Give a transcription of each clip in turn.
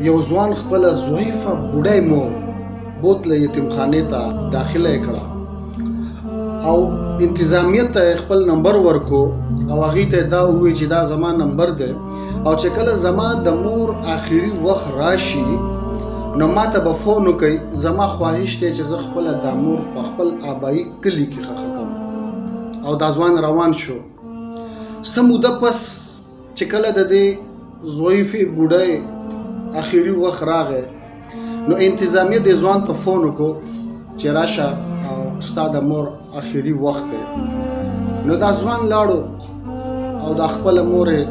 یو ځوان خپله ضعیفه بوډۍ مور بوتله یتیمخانې ته داخله یې کړه او انتظامیت ته خپل نمبر ورکو او هغې ته دا ووی چې دا زما نمبر دی او چې کله زما د مور آخري وخت راشي نو ما ته به فون وکړئ. زما خواهش دی چې زه خپله دا مور په خپل آبایي کلي کې ښخه کړم. او دا ځوان روان شو. څه موده پس چې کله د دې ضعیفې بوډۍ آخري وخت راغی نو انتظامیه دې ځوان ته فون وکړو چې راشه او ستا د مور آخري وخت دی. نو دا ځوان لاړو او دا خپله مور یې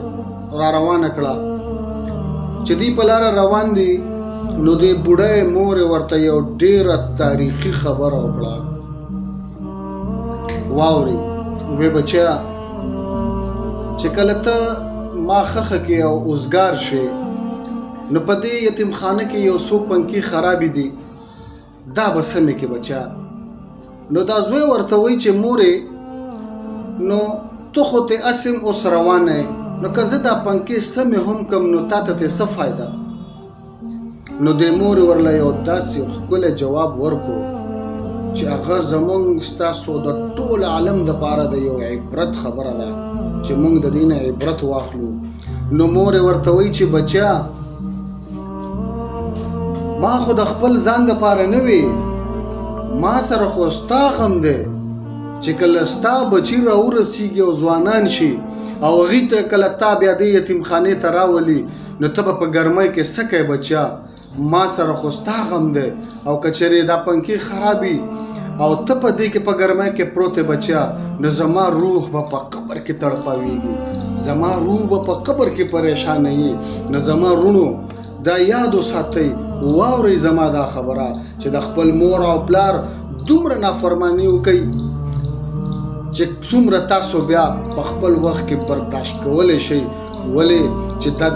را روانه کړه. چې دوی په لاره روان دي نو دې بوډۍ مور ورته یو ډېره تاریخي خبره وکړه. واوري وی بچیا چې کله ته ما خخه کې او اوزګار شي نو په دې یتیمخانه کې یو څو پنکې خرابې دي دا به سمې کې بچا. نو دا زوی ورته وایي چې مورې نو تو خو ته اسم اوس روانه نو که زه دا پنکې سمې هم کم نو تا ته څه فایده. نو د مورې ورله یو داسې ښکلی جواب ورکړو چې هغه زمونږ ستاسو د ټول عالم دپاره د یو عبرت خبره ده چې مونږ د دې نه عبرت واخلو. نو مورې ورته وایي چې بچیا ما خو د خپل ځان دپاره نه وي، ما سره خو ستا غم دی چې کله ستا بچي راورسېږي او ځوانان شي او هغې ته کله تا بیا دې یتیمخانې ته راولي نو ته به په ګرمۍ کې څه کوې بچیا. ما سره خو ستا غم دی او که چېرې دا پنکې خرابي او ته په دې کې په ګرمۍ کې پروت بچیا نو زما روح به په قبر کې تړپاویږي، زما روح به په قبر کې پریشانه وي. نو زما رونو دا یاد وساتئ، واورئ زما دا خبره چې د خپل مور او پلار دومره نافرماني وکئ چې څومره تاسو بیا په خپل وخت کې برداشت کولی شئ. ولې چې دا